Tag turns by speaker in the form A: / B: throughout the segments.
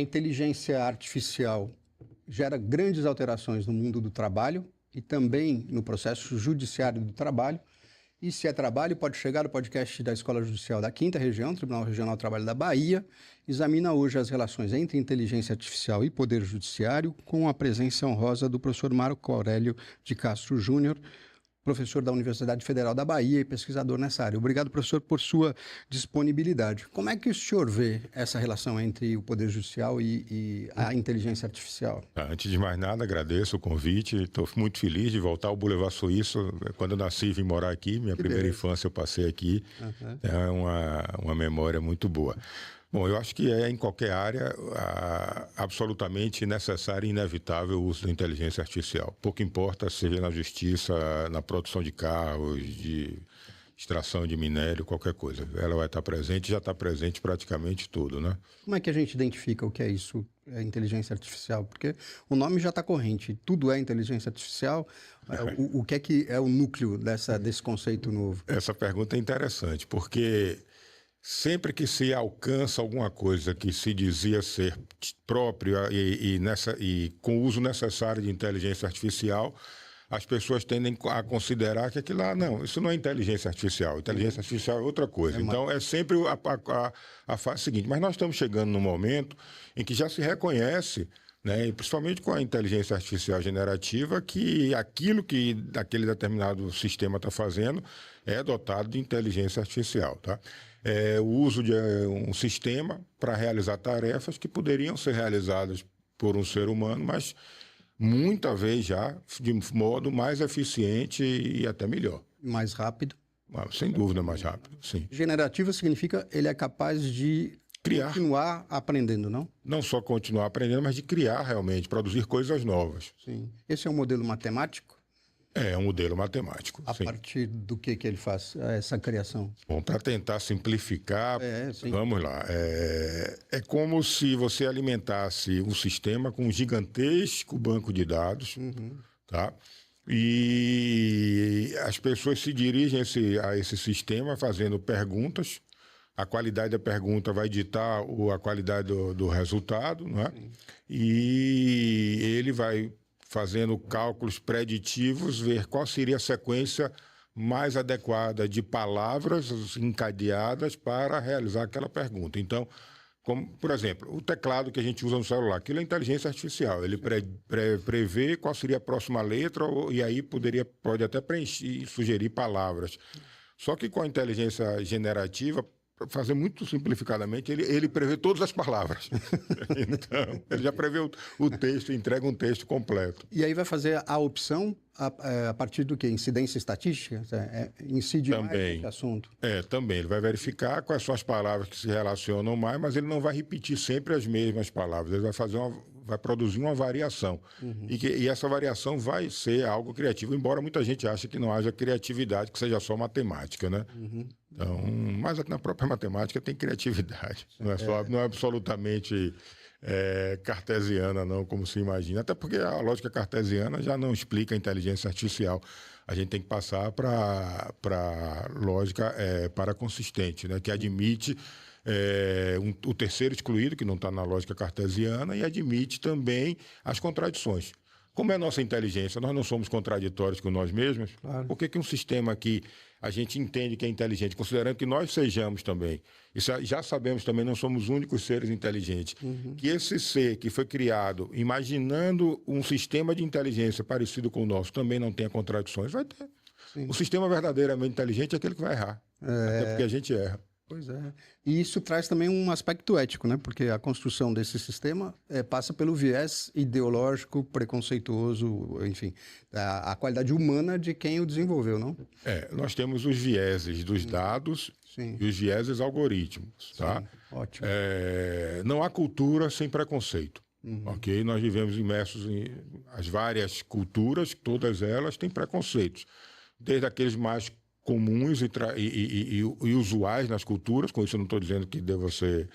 A: A inteligência artificial gera grandes alterações no mundo do trabalho e também no processo judiciário do trabalho. E se é trabalho, pode chegar o podcast da Escola Judicial da 5ª Região, Tribunal Regional do Trabalho da Bahia, examina hoje as relações entre inteligência artificial e poder judiciário, com a presença honrosa do professor Marco Aurélio de Castro Júnior, professor da Universidade Federal da Bahia e pesquisador nessa área. Obrigado, professor, por sua disponibilidade. Como é que o senhor vê essa relação entre o Poder Judicial e a inteligência artificial?
B: Antes de mais nada, agradeço o convite. Estou muito feliz de voltar ao Boulevard Suíço. Quando eu nasci, vim morar aqui. Minha primeira infância eu passei aqui. É uma memória muito boa. Bom, eu acho que em qualquer área absolutamente necessário e inevitável o uso da inteligência artificial. Pouco importa, seja na justiça, na produção de carros, de extração de minério, qualquer coisa. Ela vai estar presente, já está presente praticamente tudo, né?
A: Como é que a gente identifica o que é isso, inteligência artificial? Porque o nome já está corrente, tudo é inteligência artificial. O que é o núcleo desse conceito novo?
B: Essa pergunta é interessante, porque sempre que se alcança alguma coisa que se dizia ser próprio e com o uso necessário de inteligência artificial, as pessoas tendem a considerar que aquilo lá, não, isso não é inteligência artificial. Inteligência artificial é outra coisa. Então, é sempre a fase seguinte. Mas nós estamos chegando num momento em que já se reconhece, né, e principalmente com a inteligência artificial generativa, que aquilo que aquele determinado sistema está fazendo é dotado de inteligência artificial, tá? O uso de um sistema para realizar tarefas que poderiam ser realizadas por um ser humano, mas muita vez já de modo mais eficiente e até melhor.
A: Mais rápido?
B: Sem dúvida, mais rápido, sim.
A: Generativa significa ele é capaz de continuar aprendendo, não?
B: Não só continuar aprendendo, mas de criar realmente, produzir coisas novas.
A: Sim. Esse é um modelo matemático?
B: É um modelo matemático.
A: A partir do que ele faz essa criação?
B: Bom, para tentar simplificar, vamos lá. É como se você alimentasse um sistema com um gigantesco banco de dados, tá? E as pessoas se dirigem a esse sistema fazendo perguntas. A qualidade da pergunta vai ditar a qualidade do resultado, né? E ele vai fazendo cálculos preditivos, ver qual seria a sequência mais adequada de palavras encadeadas para realizar aquela pergunta. Então, como, por exemplo, o teclado que a gente usa no celular, aquilo é inteligência artificial. Ele prevê qual seria a próxima letra e aí pode até preencher e sugerir palavras. Só que com a inteligência generativa, fazer muito simplificadamente, ele prevê todas as palavras. Então, ele já prevê o texto, entrega um texto completo.
A: E aí vai fazer a opção a partir do quê? Incidência estatística? Incide mais nesse assunto?
B: Também. Ele vai verificar quais são as palavras que se relacionam mais, mas ele não vai repetir sempre as mesmas palavras. Ele vai produzir uma variação. E essa variação vai ser algo criativo, embora muita gente ache que não haja criatividade, que seja só matemática, né? Então, mas na própria matemática tem criatividade. Não é absolutamente cartesiana, não, como se imagina. Até porque a lógica cartesiana já não explica a inteligência artificial. A gente tem que passar para a lógica paraconsistente, né, que admite o terceiro excluído, que não está na lógica cartesiana, e admite também as contradições. Como é a nossa inteligência? Nós não somos contraditórios com nós mesmos? Claro. Por que um sistema que a gente entende que é inteligente, considerando que nós sejamos também, e já sabemos também, não somos os únicos seres inteligentes, que esse ser que foi criado imaginando um sistema de inteligência parecido com o nosso também não tenha contradições? Vai ter. Sim. O sistema verdadeiramente inteligente é aquele que vai errar. Até porque a gente erra.
A: Pois é. E isso traz também um aspecto ético, né? Porque a construção desse sistema passa pelo viés ideológico, preconceituoso, enfim, a qualidade humana de quem o desenvolveu, não?
B: Nós temos os vieses dos dados e os vieses algoritmos, tá?
A: Ótimo.
B: Não há cultura sem preconceito, ok? Nós vivemos imersos em as várias culturas, todas elas têm preconceitos, desde aqueles mais comuns e usuais nas culturas. Com isso eu não estou dizendo que deva ser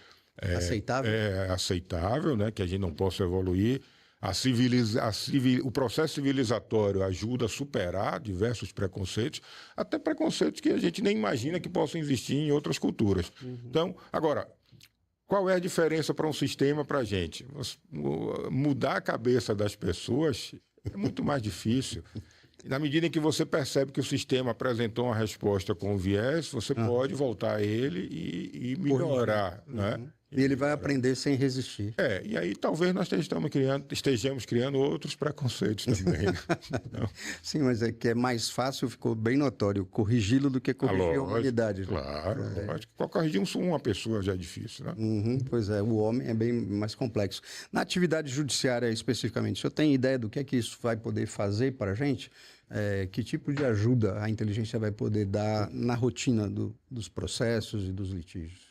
B: aceitável, né? Que a gente não possa evoluir. O processo civilizatório ajuda a superar diversos preconceitos, até preconceitos que a gente nem imagina que possam existir em outras culturas. Então, agora, Qual é a diferença para um sistema para a gente? Mudar a cabeça das pessoas é muito mais difícil. E na medida em que você percebe que o sistema apresentou uma resposta com viés, você pode voltar a ele e melhorar, né?
A: E ele vai aprender sem resistir.
B: E aí talvez nós estejamos criando outros preconceitos também.
A: Sim, mas é que é mais fácil, ficou bem notório, corrigi-lo do que corrigir a humanidade.
B: Claro, acho que corrigir uma pessoa já é difícil, né?
A: Pois é, o homem é bem mais complexo. Na atividade judiciária especificamente, o senhor tem ideia do que é que isso vai poder fazer para a gente? Que tipo de ajuda a inteligência vai poder dar na rotina dos processos e dos litígios?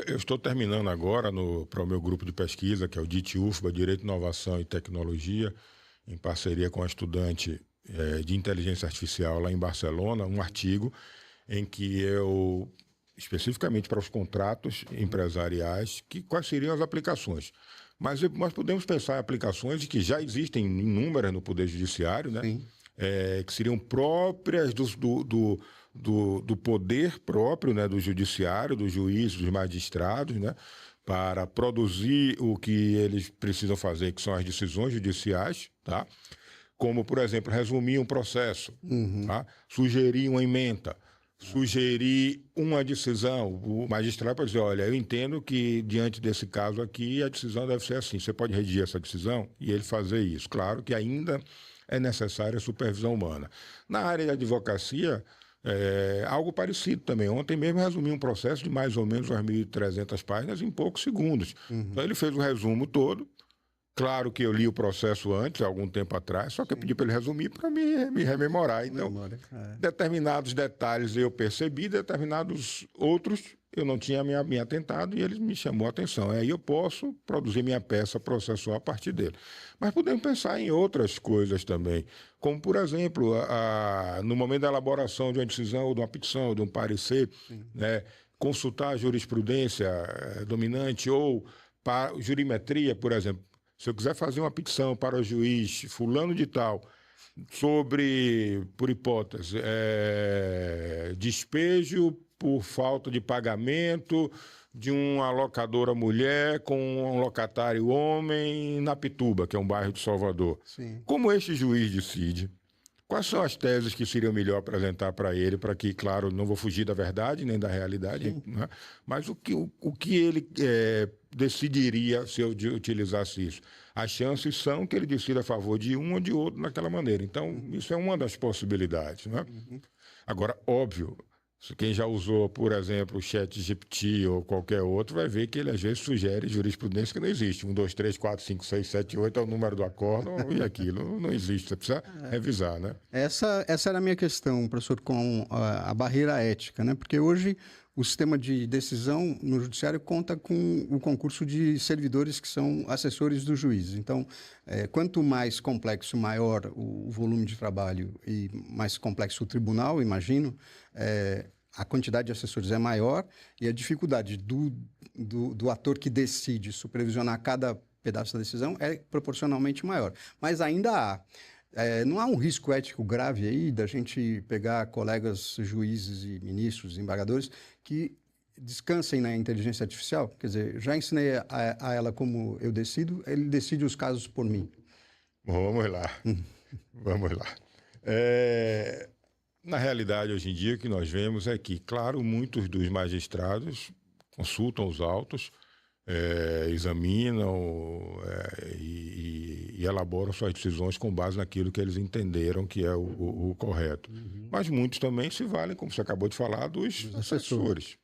B: Eu estou terminando agora para o meu grupo de pesquisa, que é o DIT-UFBA, Direito, Inovação e Tecnologia, em parceria com a estudante de inteligência artificial lá em Barcelona, um artigo em que eu, especificamente para os contratos empresariais, quais seriam as aplicações. Mas nós podemos pensar em aplicações que já existem inúmeras no Poder Judiciário, né? Que seriam próprias do poder próprio, né, do judiciário, dos juízes, dos magistrados, né, para produzir o que eles precisam fazer, que são as decisões judiciais, tá? Como, por exemplo, resumir um processo, tá? Sugerir uma ementa, sugerir uma decisão. O magistrado pode dizer, olha, eu entendo que diante desse caso aqui a decisão deve ser assim, você pode redigir essa decisão e ele fazer isso. Claro que ainda é necessária a supervisão humana. Na área de advocacia, algo parecido também. Ontem mesmo resumi um processo de mais ou menos 1.300 páginas em poucos segundos. Então ele fez o resumo todo. Claro que eu li o processo antes, há algum tempo atrás, só que eu pedi para ele resumir para me rememorar. Então, determinados detalhes eu percebi, determinados outros eu não tinha me atentado e ele me chamou a atenção. Aí eu posso produzir minha peça processual a partir dele. Mas podemos pensar em outras coisas também, como, por exemplo, no momento da elaboração de uma decisão, ou de uma petição, ou de um parecer, né, consultar a jurisprudência dominante ou para jurimetria, por exemplo. Se eu quiser fazer uma petição para o juiz fulano de tal sobre, por hipótese, despejo por falta de pagamento de uma locadora mulher com um locatário homem na Pituba, que é um bairro de Salvador.
A: Sim.
B: Como este juiz decide? Quais são as teses que seriam melhor apresentar para ele, para que, claro, não vou fugir da verdade nem da realidade, né? Mas o que ele decidiria se eu utilizasse isso? As chances são que ele decida a favor de um ou de outro naquela maneira. Então, isso é uma das possibilidades, né? Agora, óbvio, quem já usou, por exemplo, o ChatGPT ou qualquer outro, vai ver que ele às vezes sugere jurisprudência que não existe. 1, 2, 3, 4, 5, 6, 7, 8 é o número do acórdão e aquilo não existe. Você precisa revisar, né?
A: Essa era a minha questão, professor, com a barreira ética, né? Porque hoje o sistema de decisão no judiciário conta com o concurso de servidores que são assessores dos juízes. Então, quanto mais complexo, maior o volume de trabalho e mais complexo o tribunal, imagino, a quantidade de assessores é maior e a dificuldade do ator que decide supervisionar cada pedaço da decisão é proporcionalmente maior. Mas ainda há. Não há um risco ético grave aí da gente pegar colegas juízes e ministros, desembargadores, que descansem na inteligência artificial? Quer dizer, já ensinei a ela como eu decido, ele decide os casos por mim.
B: Bom, vamos lá. Vamos lá. Na realidade, hoje em dia, o que nós vemos é que, claro, muitos dos magistrados consultam os autos, examinam e elaboram suas decisões com base naquilo que eles entenderam que é o correto. Mas muitos também se valem, como você acabou de falar, dos assessores.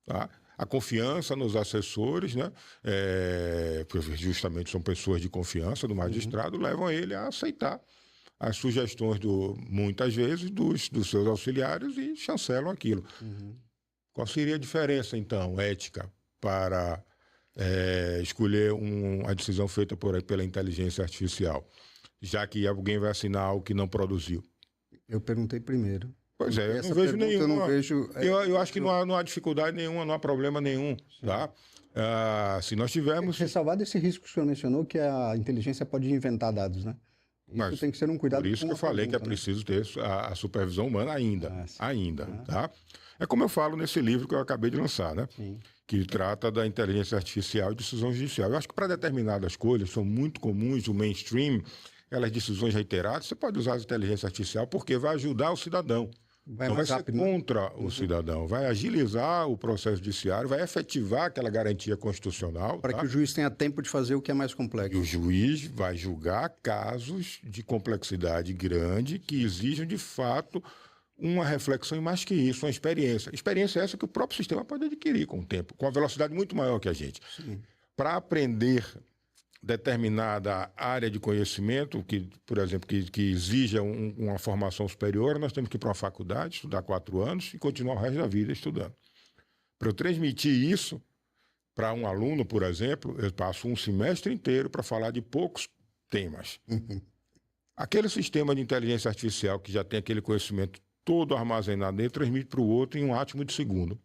B: Tá? A confiança nos assessores, né? Porque justamente são pessoas de confiança do magistrado, levam ele a aceitar as sugestões, muitas vezes, dos seus auxiliares e chancelam aquilo. Qual seria a diferença, então, ética, para escolher a decisão feita pela inteligência artificial, já que alguém vai assinar algo que não produziu?
A: Eu perguntei primeiro.
B: Pois é, eu não vejo nenhuma. Eu acho que não há dificuldade nenhuma, não há problema nenhum. Tá? Se nós tivermos...
A: Ressalvado esse risco que o senhor mencionou, que a inteligência pode inventar dados, né? Isso tem que ser um cuidado.
B: Por isso que eu falei que é preciso ter a supervisão humana ainda. Tá? É como eu falo nesse livro que eu acabei de lançar, né? que trata da inteligência artificial e decisão judicial. Eu acho que para determinadas coisas, são muito comuns, o mainstream, aquelas decisões reiteradas, você pode usar a inteligência artificial porque vai ajudar o cidadão. Não vai ser
A: rápido,
B: contra o cidadão, vai agilizar o processo judiciário, vai efetivar aquela garantia constitucional.
A: Para que o juiz tenha tempo de fazer o que é mais complexo.
B: E o juiz vai julgar casos de complexidade grande que exijam, de fato, uma reflexão e, mais que isso, uma experiência. Experiência essa que o próprio sistema pode adquirir com o tempo, com uma velocidade muito maior que a gente. Para aprender determinada área de conhecimento, que, por exemplo, que exija uma formação superior, nós temos que ir para uma faculdade, estudar 4 anos e continuar o resto da vida estudando. Para eu transmitir isso para um aluno, por exemplo, eu passo um semestre inteiro para falar de poucos temas. Aquele sistema de inteligência artificial que já tem aquele conhecimento todo armazenado dentro, transmite para o outro em um átimo de segundo.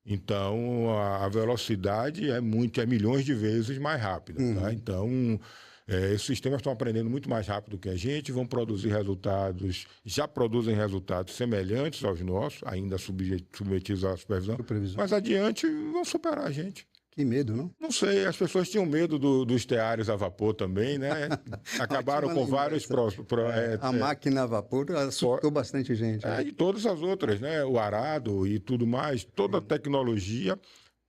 B: Então, a velocidade é milhões de vezes mais rápida. Tá? Então, esses sistemas estão aprendendo muito mais rápido que a gente, vão produzir resultados, já produzem resultados semelhantes aos nossos, ainda submetidos à supervisão, mas adiante vão superar a gente.
A: Que medo, não?
B: Não sei, as pessoas tinham medo dos teares a vapor também, né? Acabaram com vários...
A: A máquina a vapor assustou bastante gente.
B: E todas as outras, né? O arado e tudo mais, toda a tecnologia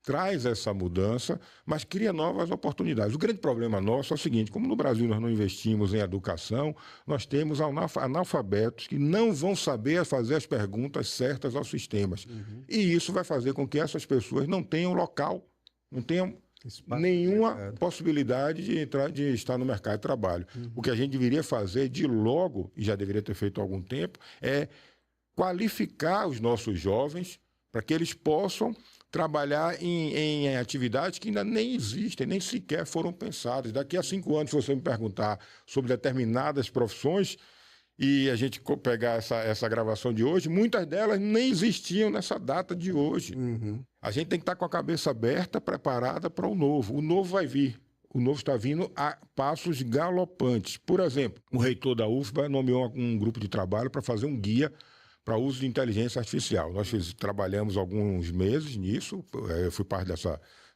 B: traz essa mudança, mas cria novas oportunidades. O grande problema nosso é o seguinte, como no Brasil nós não investimos em educação, nós temos analfabetos que não vão saber fazer as perguntas certas aos sistemas. E isso vai fazer com que essas pessoas não tenham local, não tenham nenhuma possibilidade de estar no mercado de trabalho. O que a gente deveria fazer de logo, e já deveria ter feito há algum tempo, é qualificar os nossos jovens para que eles possam trabalhar em atividades que ainda nem existem, nem sequer foram pensadas. Daqui a 5 anos, se você me perguntar sobre determinadas profissões, e a gente pegar essa gravação de hoje, muitas delas nem existiam nessa data de hoje. A gente tem que estar com a cabeça aberta, preparada para o novo. O novo vai vir. O novo está vindo a passos galopantes. Por exemplo, o reitor da UFBA nomeou um grupo de trabalho para fazer um guia para uso de inteligência artificial. Nós trabalhamos alguns meses nisso, eu fui parte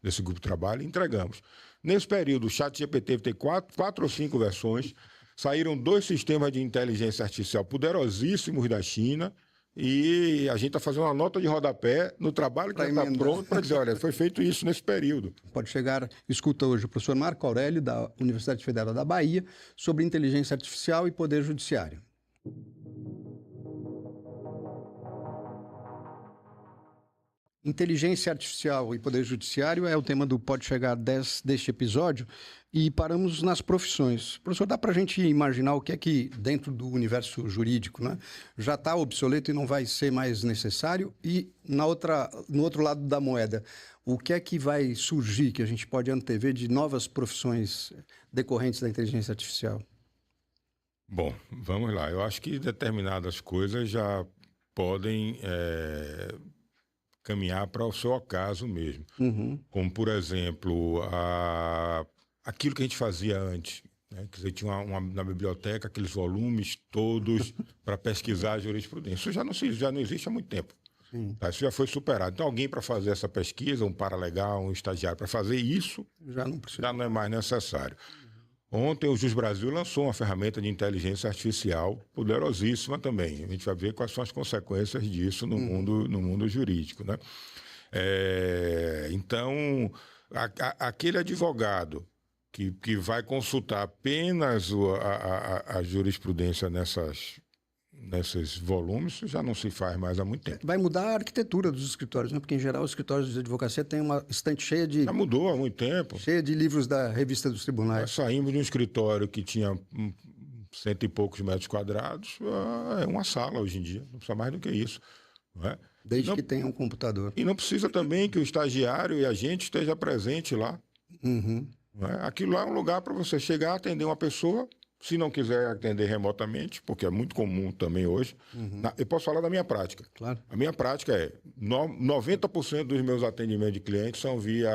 B: desse grupo de trabalho e entregamos. Nesse período, o ChatGPT teve 4 ou 5 versões, saíram 2 sistemas de inteligência artificial poderosíssimos da China e a gente está fazendo uma nota de rodapé no trabalho que já está pronto para dizer, olha, foi feito isso nesse período.
A: Pode chegar, escuta hoje o professor Marco Aurélio, da Universidade Federal da Bahia, sobre inteligência artificial e poder judiciário. Inteligência artificial e poder judiciário é o tema do Pode Chegar 10 deste episódio e paramos nas profissões. Professor, dá para a gente imaginar o que é que dentro do universo jurídico, né, já está obsoleto e não vai ser mais necessário? E no outro lado da moeda, o que é que vai surgir, que a gente pode antever de novas profissões decorrentes da inteligência artificial?
B: Bom, vamos lá. Eu acho que determinadas coisas já podem caminhar para o seu acaso mesmo. Como, por exemplo, aquilo que a gente fazia antes. Né? Quer dizer, tinha na biblioteca aqueles volumes todos para pesquisar a jurisprudência. Isso já não existe há muito tempo. Tá? Isso já foi superado. Então, alguém para fazer essa pesquisa, um paralegal, um estagiário, para fazer isso, já não é mais necessário. Ontem, o Jus Brasil lançou uma ferramenta de inteligência artificial poderosíssima também. A gente vai ver quais são as consequências disso no mundo jurídico. Né? Então, aquele advogado que vai consultar apenas a jurisprudência nesses volumes, isso já não se faz mais há muito tempo.
A: Vai mudar a arquitetura dos escritórios, né? Porque, em geral, os escritórios de advocacia têm uma estante cheia de...
B: Já mudou há muito tempo.
A: Cheia de livros da revista dos tribunais.
B: Nós saímos de um escritório que tinha 100 e poucos metros quadrados, é uma sala hoje em dia, não precisa mais do que isso. Não é?
A: Desde que tenha um computador.
B: E não precisa também que o estagiário e a gente esteja presente lá. Não é? Aquilo lá é um lugar para você chegar, atender uma pessoa... Se não quiser atender remotamente, porque é muito comum também hoje, eu posso falar da minha prática.
A: Claro.
B: A minha prática é 90% dos meus atendimentos de clientes são via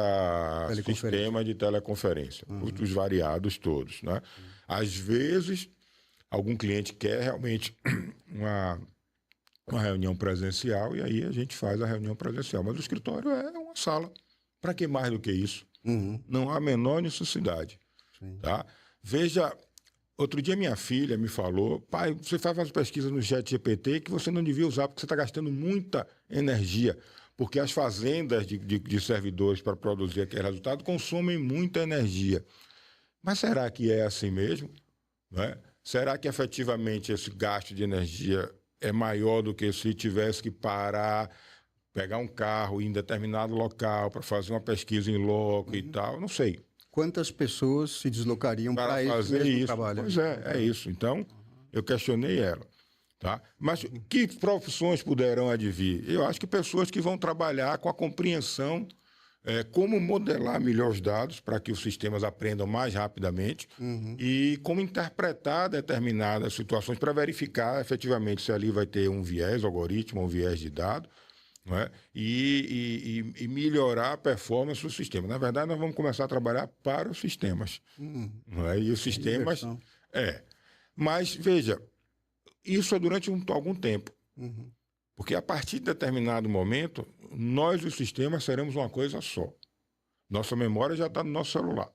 B: sistema de teleconferência, os variados todos. Né? Às vezes, algum cliente quer realmente uma reunião presencial e aí a gente faz a reunião presencial. Mas o escritório é uma sala. Para que mais do que isso? Não há a menor necessidade.
A: Sim.
B: Tá? Veja, outro dia minha filha me falou, pai, você faz umas pesquisas no ChatGPT que você não devia usar porque você está gastando muita energia, porque as fazendas de servidores para produzir aquele resultado consomem muita energia. Mas será que é assim mesmo? Né? Será que efetivamente esse gasto de energia é maior do que se tivesse que parar, pegar um carro em determinado local para fazer uma pesquisa em loco e tal? Não sei.
A: Quantas pessoas se deslocariam para esse
B: fazer
A: mesmo
B: isso.
A: trabalho?
B: Pois é isso. Então, eu questionei ela. Tá? Mas que profissões poderão advir? Eu acho que pessoas que vão trabalhar com a compreensão, como modelar melhor os dados para que os sistemas aprendam mais rapidamente e como interpretar determinadas situações para verificar efetivamente se ali vai ter um viés algoritmo, um viés de dado, não é? E melhorar a performance do sistema. Na verdade, nós vamos começar a trabalhar para os sistemas. Não é? E os sistemas... Mas, veja, isso é durante algum tempo. Porque a partir de determinado momento, nós e os sistemas seremos uma coisa só. Nossa memória já está no nosso celular.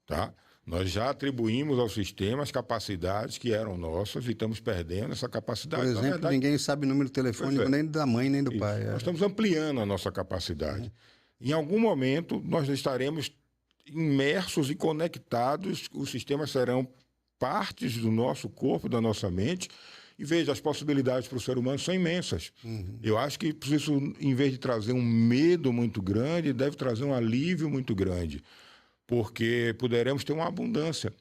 B: Tá? Nós já atribuímos ao sistema as capacidades que eram nossas e estamos perdendo essa capacidade.
A: Por exemplo,
B: verdade,
A: ninguém sabe o número telefônico nem da mãe nem do pai.
B: Nós estamos ampliando a nossa capacidade. Em algum momento, nós estaremos imersos e conectados, os sistemas serão partes do nosso corpo, da nossa mente, e veja, as possibilidades para o ser humano são imensas. Eu acho que isso, em vez de trazer um medo muito grande, deve trazer um alívio muito grande, porque poderemos ter uma abundância.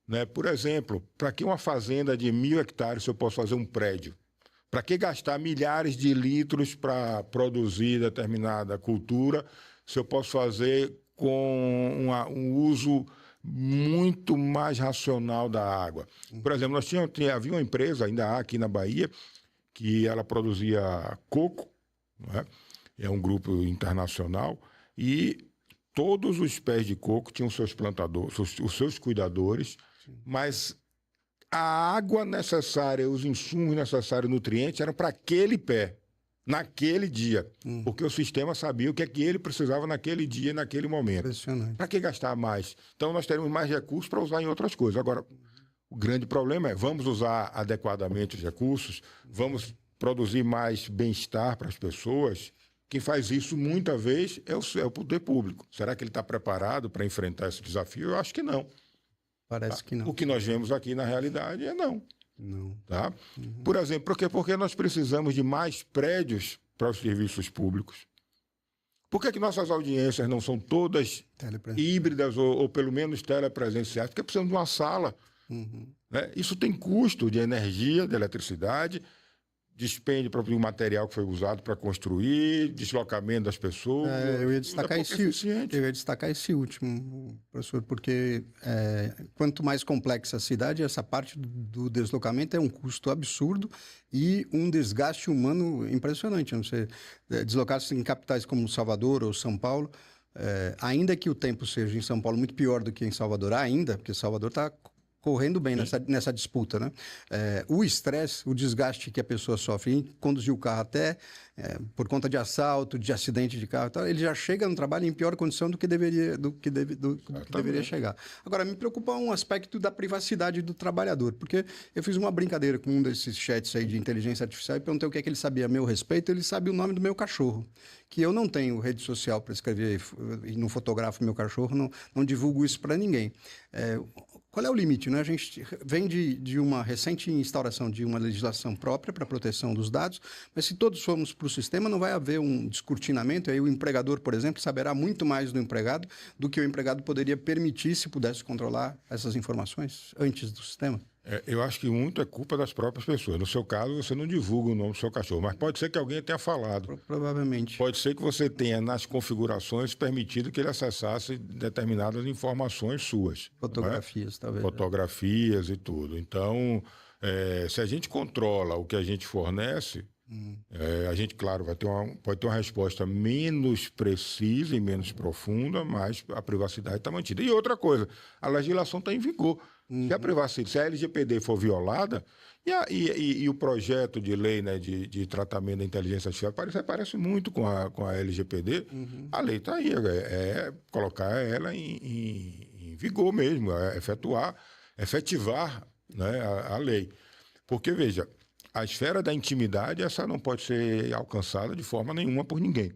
B: Né? Por exemplo, para que uma fazenda de 1.000 hectares se eu posso fazer um prédio? Para que gastar milhares de litros para produzir determinada cultura se eu posso fazer com um uso muito mais racional da água? Por exemplo, havia uma empresa, ainda há aqui na Bahia, que ela produzia coco, né? É um grupo internacional, e todos os pés de coco tinham seus plantadores, os seus cuidadores, mas a água necessária, os insumos necessários, nutrientes, eram para aquele pé, naquele dia, porque o sistema sabia o que é que ele precisava naquele dia, naquele momento.
A: Impressionante.
B: Para que gastar mais? Então, nós teremos mais recursos para usar em outras coisas. Agora, o grande problema é, vamos usar adequadamente os recursos? Vamos produzir mais bem-estar para as pessoas? Quem faz isso, muitas vezes, é o poder público. Será que ele está preparado para enfrentar esse desafio? Eu acho que não.
A: Parece que não.
B: O que nós vemos aqui, na realidade, é não.
A: Não.
B: Tá? Por exemplo, porque nós precisamos de mais prédios para os serviços públicos. Por que nossas audiências não são todas híbridas ou pelo menos telepresenciais? Porque precisamos de uma sala. Né? Isso tem custo de energia, de eletricidade, dispêndio para o material que foi usado para construir, deslocamento das pessoas.
A: Eu ia destacar esse último, professor, porque quanto mais complexa a cidade, essa parte do deslocamento é um custo absurdo e um desgaste humano impressionante. Você deslocar-se em capitais como Salvador ou São Paulo, ainda que o tempo seja em São Paulo muito pior do que em Salvador, ainda, porque Salvador está correndo bem nessa disputa, né? O estresse, o desgaste que a pessoa sofre em conduzir o carro até por conta de assalto, de acidente de carro, ele já chega no trabalho em pior condição do que deveria chegar. Agora, me preocupa um aspecto da privacidade do trabalhador, porque eu fiz uma brincadeira com um desses chats aí de inteligência artificial e perguntei o que é que ele sabia a meu respeito. Ele sabe o nome do meu cachorro, que eu não tenho rede social para escrever e não fotografo meu cachorro, não divulgo isso para ninguém. Qual é o limite, né? A gente vem de uma recente instauração de uma legislação própria para a proteção dos dados, mas se todos formos para o sistema, não vai haver um descortinamento, aí o empregador, por exemplo, saberá muito mais do empregado do que o empregado poderia permitir se pudesse controlar essas informações antes do sistema.
B: Eu acho que muito é culpa das próprias pessoas. No seu caso, você não divulga o nome do seu cachorro, mas pode ser que alguém tenha falado.
A: Provavelmente.
B: Pode ser que você tenha, nas configurações, permitido que ele acessasse determinadas informações suas.
A: Fotografias, talvez.
B: Fotografias e tudo. Então, se a gente controla o que a gente fornece, A gente, claro, pode ter uma resposta menos precisa e menos profunda, mas a privacidade está mantida. E outra coisa, a legislação está em vigor. Se a LGPD for violada, e o projeto de lei, né, de tratamento da inteligência artificial parece muito com a LGPD, a lei está aí, colocar ela em vigor mesmo, efetivar, né, a lei. Porque, veja, a esfera da intimidade, essa não pode ser alcançada de forma nenhuma por ninguém.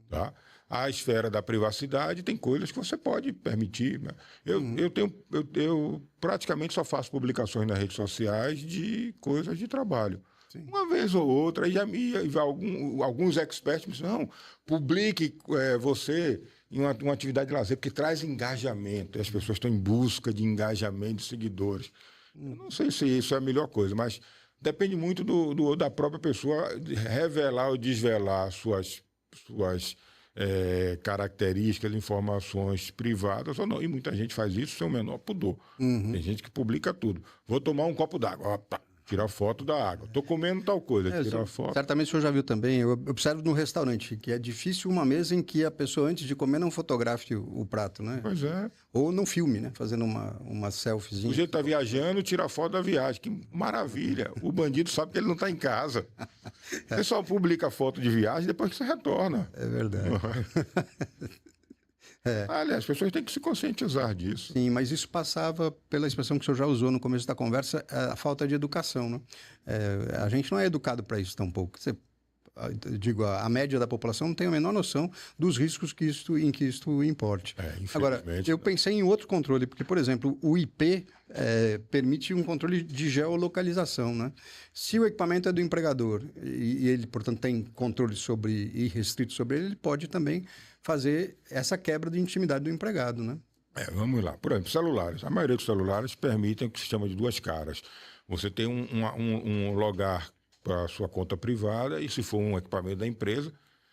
B: Tá? A esfera da privacidade tem coisas que você pode permitir. Né? Eu praticamente só faço publicações nas redes sociais de coisas de trabalho. Sim. Uma vez ou outra, alguns experts me dizem, não, publique você em uma atividade de lazer, porque traz engajamento. E as pessoas estão em busca de engajamento de seguidores. Eu não sei se isso é a melhor coisa, mas depende muito da própria pessoa revelar ou desvelar suas características, informações privadas ou não. E muita gente faz isso sem o menor pudor. Tem gente que publica tudo. Vou tomar um copo d'água. Tirar foto da água. Estou comendo tal coisa, tirar foto.
A: Certamente o senhor já viu também, eu observo no restaurante, que é difícil uma mesa em que a pessoa, antes de comer, não fotografe o prato, né?
B: Pois é.
A: Ou não filme, né? Fazendo uma selfiezinha.
B: O jeito está viajando, tira foto da viagem. Que maravilha. O bandido sabe que ele não está em casa. Você só publica foto de viagem depois que você retorna.
A: É verdade.
B: Aliás, as pessoas têm que se conscientizar disso.
A: Sim, mas isso passava pela expressão que o senhor já usou no começo da conversa, a falta de educação, né? A gente não é educado para isso tampouco. A média da população não tem a menor noção dos riscos em que isto importe. Agora, eu pensei em outro controle, porque, por exemplo, o IP permite um controle de geolocalização, né? Se o equipamento é do empregador e ele, portanto, tem controle irrestrito sobre ele pode também fazer essa quebra de intimidade do empregado, né?
B: Vamos lá. Por exemplo, celulares. A maioria dos celulares permitem o que se chama de duas caras. Você tem um logar para a sua conta privada e, se for um equipamento da empresa,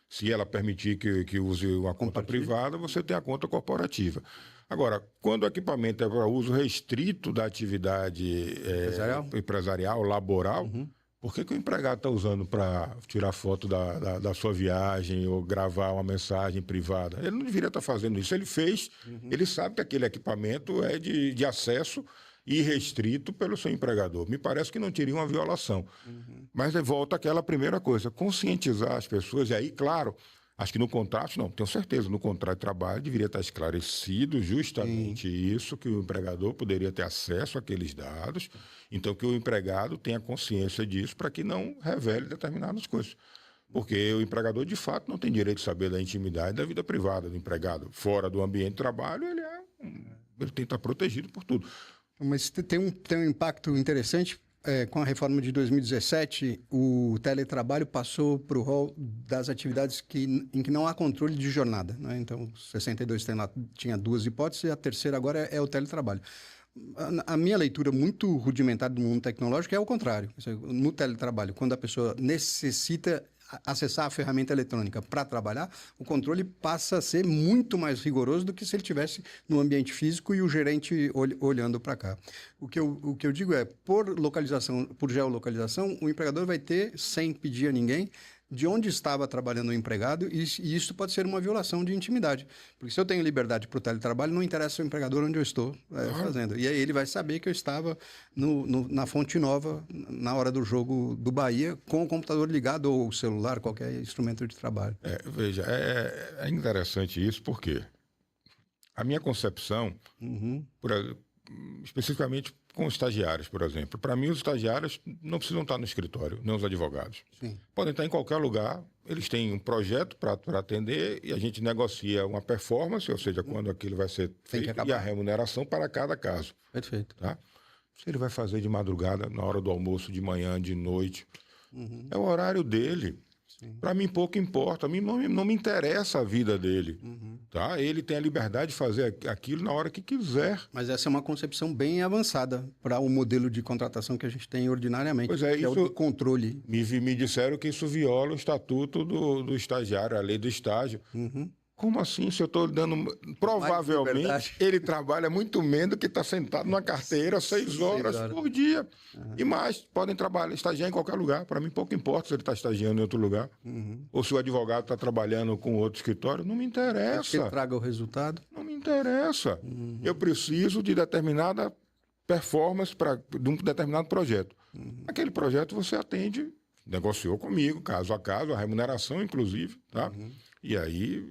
B: se ela permitir que use uma conta privada, você tem a conta corporativa. Agora, quando o equipamento é para uso restrito da atividade empresarial, laboral, por que o empregado está usando para tirar foto da sua viagem ou gravar uma mensagem privada? Ele não deveria estar fazendo isso. Ele fez, ele sabe que aquele equipamento é de acesso irrestrito pelo seu empregador. Me parece que não teria uma violação. Mas volta àquela primeira coisa, conscientizar as pessoas. E aí, claro, acho que no contrato, não, tenho certeza, no contrato de trabalho deveria estar esclarecido justamente isso, que o empregador poderia ter acesso àqueles dados, então que o empregado tenha consciência disso para que não revele determinadas coisas. Porque o empregador, de fato, não tem direito de saber da intimidade da vida privada do empregado. Fora do ambiente de trabalho, ele tem que estar protegido por tudo.
A: Mas tem um impacto interessante. Com a reforma de 2017, o teletrabalho passou para o rol das atividades em que não há controle de jornada, né? Então, 62 tinha duas hipóteses, e a terceira agora é o teletrabalho. A minha leitura muito rudimentar do mundo tecnológico é o contrário. No teletrabalho, quando a pessoa necessita acessar a ferramenta eletrônica para trabalhar, o controle passa a ser muito mais rigoroso do que se ele estivesse no ambiente físico e o gerente olhando para cá. O que eu digo é, por geolocalização, o empregador vai ter, sem pedir a ninguém, de onde estava trabalhando o empregado, e isso pode ser uma violação de intimidade. Porque se eu tenho liberdade para o teletrabalho, não interessa o empregador onde eu estou fazendo. E aí ele vai saber que eu estava na Fonte Nova, na hora do jogo do Bahia, com o computador ligado ou o celular, qualquer instrumento de trabalho.
B: Veja, é interessante isso, porque a minha concepção, especificamente com os estagiários, por exemplo. Para mim, os estagiários não precisam estar no escritório, nem os advogados.
A: Sim.
B: Podem estar em qualquer lugar, eles têm um projeto para atender e a gente negocia uma performance, ou seja, quando aquilo vai ser feito, e a remuneração para cada caso.
A: Perfeito.
B: Tá? Se ele vai fazer de madrugada, na hora do almoço, de manhã, de noite, é o horário dele. Para mim, pouco importa. A mim não me interessa a vida dele. Tá? Ele tem a liberdade de fazer aquilo na hora que quiser.
A: Mas essa é uma concepção bem avançada para o modelo de contratação que a gente tem ordinariamente,
B: pois é,
A: que
B: isso,
A: é o de controle.
B: Me disseram que isso viola o estatuto do estagiário, a lei do estágio. Como assim? Se eu estou dando... Provavelmente, ele trabalha muito menos do que está sentado numa carteira 6 horas por dia. Uhum. E mais, podem trabalhar, estagiar em qualquer lugar. Para mim, pouco importa se ele está estagiando em outro lugar. Uhum. Ou se o advogado está trabalhando com outro escritório. Não me interessa.
A: Que ele traga o resultado.
B: Não me interessa. Uhum. Eu preciso de determinada performance de um determinado projeto. Uhum. Aquele projeto você atende, negociou comigo, caso a caso, a remuneração, inclusive, tá? Uhum. E aí...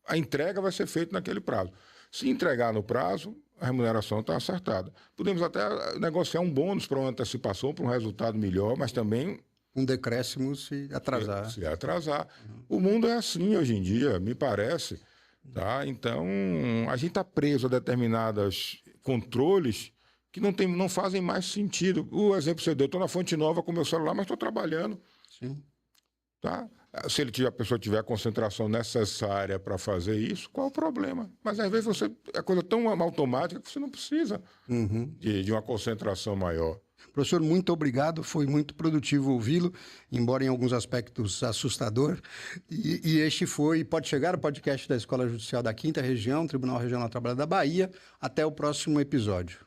B: a entrega vai ser feita naquele prazo. Se entregar no prazo, a remuneração está acertada. Podemos até negociar um bônus para uma antecipação, para um resultado melhor, mas também...
A: um decréscimo se atrasar.
B: Se atrasar. Uhum. O mundo é assim hoje em dia, me parece. Tá? Então, a gente está preso a determinados controles que não fazem mais sentido. O exemplo que você deu, estou na Fonte Nova com meu celular, mas estou trabalhando.
A: Sim.
B: Tá? Se a pessoa tiver a concentração necessária para fazer isso, qual o problema? Mas às vezes é coisa tão automática que você não precisa de uma concentração maior.
A: Professor, muito obrigado. Foi muito produtivo ouvi-lo, embora em alguns aspectos assustador. E este foi Pode Chegar, o podcast da Escola Judicial da 5ª Região, Tribunal Regional do Trabalho da Bahia. Até o próximo episódio.